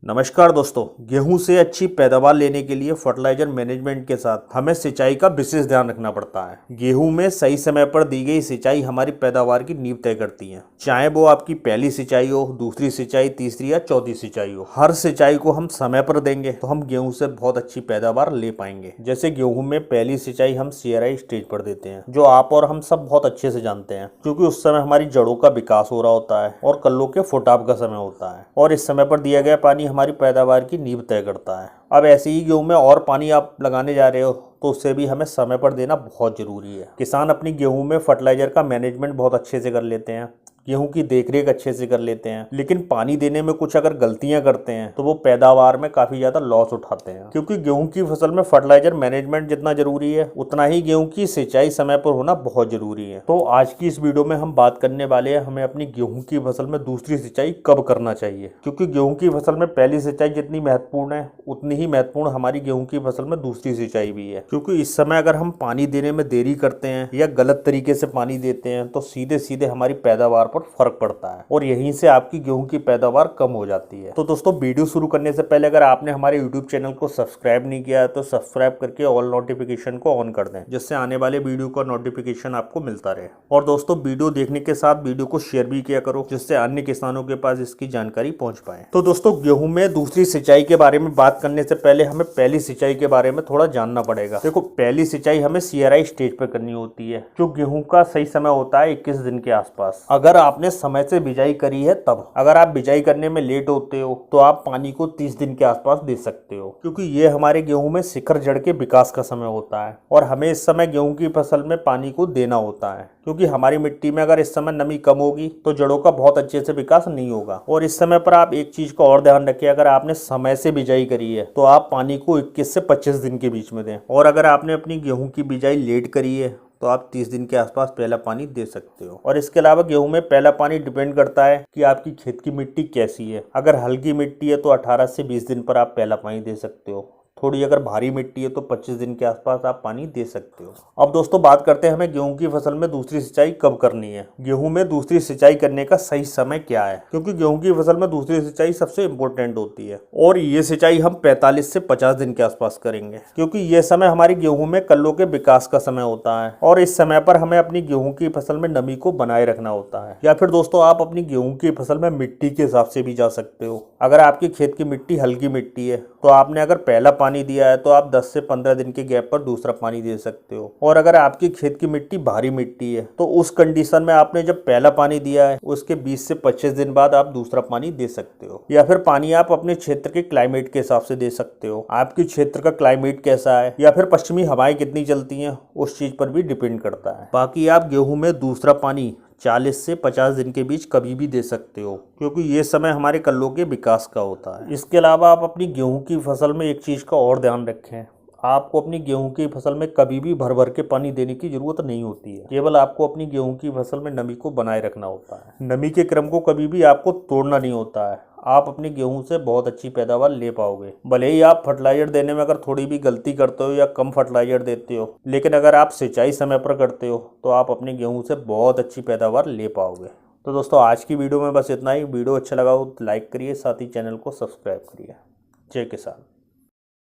नमस्कार दोस्तों, गेहूं से अच्छी पैदावार लेने के लिए फर्टिलाइजर मैनेजमेंट के साथ हमें सिंचाई का विशेष ध्यान रखना पड़ता है। गेहूं में सही समय पर दी गई सिंचाई हमारी पैदावार की नींव तय करती है। चाहे वो आपकी पहली सिंचाई हो, दूसरी सिंचाई, तीसरी या चौथी सिंचाई हो, हर सिंचाई को हम समय पर देंगे तो हम गेहूं से बहुत अच्छी पैदावार ले पाएंगे। जैसे गेहूं में पहली सिंचाई हम CRI स्टेज पर देते हैं, जो आप और हम सब बहुत अच्छे से जानते हैं, क्योंकि उस समय हमारी जड़ों का विकास हो रहा होता है और कल्लों के फुटाव का समय होता है, और इस समय पर दिया गया पानी हमारी पैदावार की नींव तय करता है। अब ऐसे ही गेहूं में और पानी आप लगाने जा रहे हो तो उससे भी हमें समय पर देना बहुत जरूरी है। किसान अपनी गेहूं में फर्टिलाइजर का मैनेजमेंट बहुत अच्छे से कर लेते हैं, गेहूं की देखरेख अच्छे से कर लेते हैं, लेकिन पानी देने में कुछ अगर गलतियां करते हैं तो वो पैदावार में काफी ज्यादा लॉस उठाते हैं। क्योंकि गेहूं की फसल में फर्टिलाइजर मैनेजमेंट जितना जरूरी है, उतना ही गेहूं की सिंचाई समय पर होना बहुत जरूरी है। तो आज की इस वीडियो में हम बात करने वाले हैं हमें अपनी गेहूं की फसल में दूसरी सिंचाई कब करना चाहिए। क्योंकि गेहूं की फसल में पहली सिंचाई जितनी महत्वपूर्ण है, उतनी ही महत्वपूर्ण हमारी गेहूं की फसल में दूसरी सिंचाई भी है। क्योंकि इस समय अगर हम पानी देने में देरी करते हैं या गलत तरीके से पानी देते हैं तो सीधे सीधे हमारी पैदावार फर्क पड़ता है और यहीं से आपकी गेहूं की पैदावार कम हो जाती है। तो दोस्तों, वीडियो शुरू करने से पहले अगर आपने हमारे YouTube चैनल को सब्सक्राइब नहीं किया है तो सब्सक्राइब करके ऑल नोटिफिकेशन को ऑन कर दें, जिससे आने वाले वीडियो का नोटिफिकेशन आपको मिलता रहे। और दोस्तों, वीडियो देखने के साथ वीडियो को शेयर भी किया करो, जिससे अन्य किसानों के पास इसकी जानकारी पहुंच पाए। तो दोस्तों, गेहूं में दूसरी सिंचाई के बारे में बात करने से पहले हमें पहली सिंचाई के बारे में थोड़ा जानना पड़ेगा। देखो, पहली सिंचाई हमें CRI स्टेज पर करनी होती है, जो गेहूं का सही समय होता है 21 दिन के आसपास। अगर आपने समय से बिजाई करी है तब। अगर आप बिजाई करने में लेट होते हो तो आप पानी को 30 दिन के आसपास दे सकते हो, क्योंकि ये हमारे गेहूं में शिखर जड़ के विकास का समय होता है और हमें इस समय गेहूं की फसल में पानी को देना होता है। क्योंकि हमारी मिट्टी में अगर इस समय नमी कम होगी तो जड़ों का बहुत अच्छे से विकास नहीं होगा। और इस समय पर आप एक चीज का और ध्यान रखिए, अगर आपने समय से बिजाई करी है तो आप पानी को 21 से 25 दिन के बीच में दें, और अगर आपने अपनी गेहूं की बिजाई लेट करी है तो आप 30 दिन के आसपास पहला पानी दे सकते हो। और इसके अलावा गेहूं में पहला पानी डिपेंड करता है कि आपकी खेत की मिट्टी कैसी है। अगर हल्की मिट्टी है तो 18 से 20 दिन पर आप पहला पानी दे सकते हो। थोड़ी अगर भारी मिट्टी है तो 25 दिन के आसपास आप पानी दे सकते हो। अब दोस्तों, बात करते हैं हमें गेहूं की फसल में दूसरी सिंचाई कब करनी है। गेहूं में दूसरी सिंचाई करने का सही समय क्या है, क्योंकि गेहूं की फसल में दूसरी सिंचाई सबसे इंपॉर्टेंट होती है और ये सिंचाई हम 45 से 50 दिन के आसपास करेंगे, क्योंकि ये समय हमारी गेहूं में कल्लों के विकास का समय होता है और इस समय पर हमें अपनी गेहूं की फसल में नमी को बनाए रखना होता है। या फिर दोस्तों, आप अपनी गेहूं की फसल में मिट्टी के हिसाब से भी जा सकते हो। अगर आपकी खेत की मिट्टी हल्की मिट्टी है तो आपने अगर पहला पानी दिया है तो आप 10 से 15 दिन के गैप पर दूसरा पानी दे सकते हो। और अगर आपकी खेत की मिट्टी भारी मिट्टी है तो उस कंडीशन में आपने जब पहला पानी दिया है उसके 20 से 25 दिन बाद आप दूसरा पानी दे सकते हो। या फिर पानी आप अपने क्षेत्र के क्लाइमेट के हिसाब से दे सकते हो। आपके क्षेत्र का क्लाइमेट कैसा है या फिर पश्चिमी हवाएं कितनी चलती हैं, उस चीज पर भी डिपेंड करता है। बाकी आप गेहूं में दूसरा पानी 40 से 50 दिन के बीच कभी भी दे सकते हो, क्योंकि ये समय हमारे कल्लों के विकास का होता है। इसके अलावा आप अपनी गेहूं की फसल में एक चीज़ का और ध्यान रखें, आपको अपनी गेहूं की फसल में कभी भी भर भर के पानी देने की जरूरत नहीं होती है। केवल आपको अपनी गेहूं की फसल में नमी को बनाए रखना होता है। नमी के क्रम को कभी भी आपको तोड़ना नहीं होता है। आप अपनी गेहूं से बहुत अच्छी पैदावार ले पाओगे। भले ही आप फर्टिलाइजर देने में अगर थोड़ी भी गलती करते हो या कम फर्टिलाइजर देते हो, लेकिन अगर आप सिंचाई समय पर करते हो तो आप अपनी गेहूं से बहुत अच्छी पैदावार ले पाओगे। तो दोस्तों, आज की वीडियो में बस इतना ही। वीडियो अच्छा लगा हो तो लाइक करिए, साथ ही चैनल को सब्सक्राइब करिए। जय किसान।